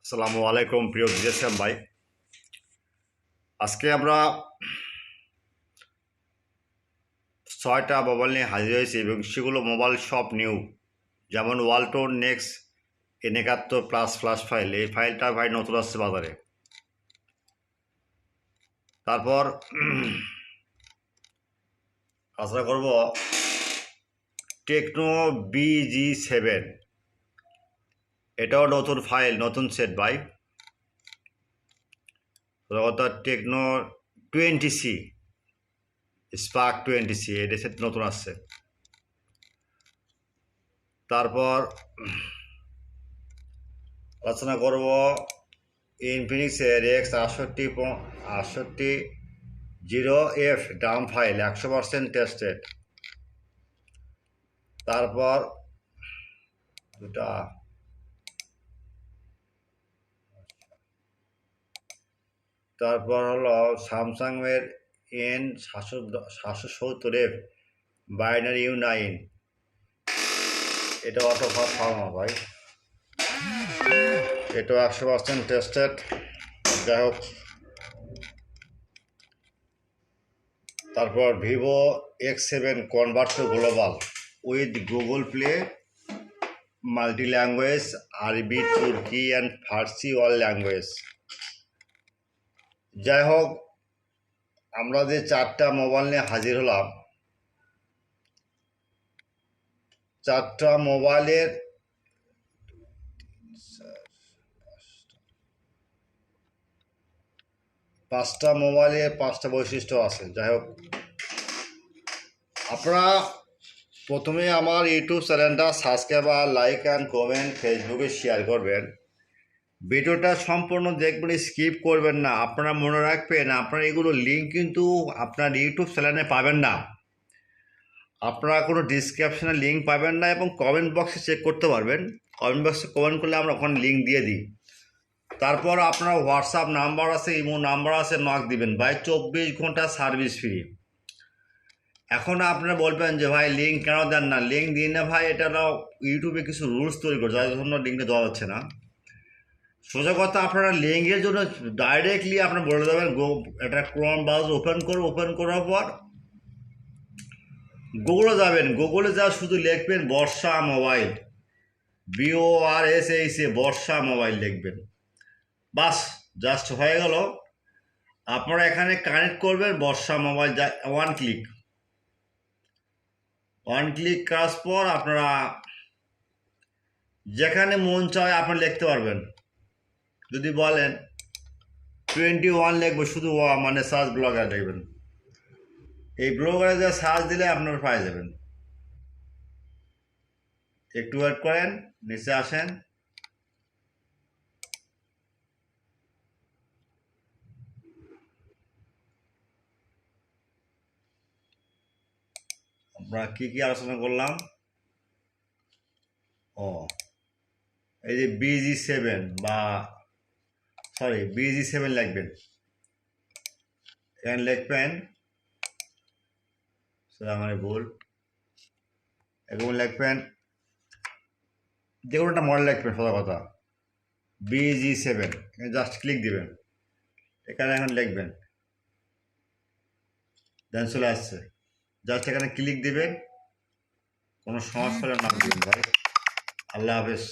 আসসালামু আলাইকুম প্রিয় জিএসএম ভাই। আজকে আমরা 6টা মোবাইল নিয়ে হাজির হয়েছি এবং সেগুলো মোবাইল সব নিউ, যেমন Walton next N71 plus file. এই ফাইলটা ভাই নতুন আসছে বাজারে। তারপর আশা করব টেকনো BG7, এটাও নতুন ফাইল, নতুন সেট ভাই। টেকনো 20C স্পার্ক 20C, এটা সেট নতুন আসছে। তারপর আলোচনা করব ইনফিনিক্সের X680F ডাম ফাইল 100% টেস্টেড। তারপর হলো স্যামসাংয়ের N770F বাইনারি U9, এটা অটো ফার্মা ভাই, এটাও 100% টেস্টেড। যাই হোক, তারপর Vivo X7 convert to global with Google play, multi language, আরবি, তুর্কি অ্যান্ড ফার্সি অল ল্যাঙ্গুয়েজ। যাই হোক, আমরা যে 4টা মোবাইল নিয়ে হাজির হলাম, 4টা মোবাইলের 5টা মোবাইলের 5টা বৈশিষ্ট্য আছে। যাই হোক, আপনারা প্রথমে আমার ইউটিউব চ্যানেলটা সাবস্ক্রাইব আর লাইক অ্যান্ড কমেন্ট ফেসবুকে শেয়ার করবেন। ভিডিওটা সম্পূর্ণ দেখবেন, স্কিপ করবেন না। আপনারা মনে রাখবেন, আপনারা এগুলো লিঙ্ক কিন্তু আপনার ইউটিউব চ্যানেলে পাবেন না, আপনারা কোনো ডিসক্রিপশনে লিঙ্ক পাবেন না, এবং কমেন্ট বক্সে চেক করতে পারবেন। কমেন্ট বক্সে কমেন্ট করলে আমরা ওখানে লিঙ্ক দিয়ে দিই। তারপর আপনার হোয়াটসঅ্যাপ নাম্বার আছে, ইমো নাম্বার আছে, নক দিবেন ভাই। 24 ঘন্টা সার্ভিস ফ্রি। এখন আপনারা বলবেন যে ভাই লিঙ্ক কেন দেন না? লিঙ্ক দিন না ভাই, এটা ইউটিউবে কিছু রুলস তৈরি করছে, যার জন্য লিঙ্কটা দেওয়া যাচ্ছে না। সোজা কথা, আপনারা লিঙ্কের জন্য ডাইরেক্টলি আপনারা বলে দেবেন এটা ক্রোম ব্রাউজার ওপেন করার পর গুগলে যাবেন। গুগলে যা শুধু লিখবেন বর্ষা মোবাইল, BORSA বর্ষা মোবাইল লিখবেন, বাস জাস্ট হয়ে গেল। আপনারা এখানে কানেক্ট করবেন বর্ষা মোবাইল, ওয়ান ক্লিক করার পর আপনারা যেখানে মন চায় আপনি লিখতে পারবেন। যদি বলেন 21 লিখবো, শুধু মানে সার্চ ব্লগার লিখবেন। এই ব্লগারে যা সার্চ দিলে আপনারা পাই যাবেন। একটু ওয়েট করেন, নিচে আসেন। আমরা কি আলোচনা করলাম? এই যে BG7 লিখবেন। এখানে লিখবেন, আমার ভুল, এরকম লিখবেন, যে কোনো একটা মডেল লিখবেন। সোজা কথা BG7, জাস্ট ক্লিক দিবেন, এখানে এখন লিখবেন, দেন চলে আসছে। জাস্ট এখানে ক্লিক দিবেন, কোনো সমস্যা হলে নাম দিবেন ভাই। আল্লাহ হাফেজ।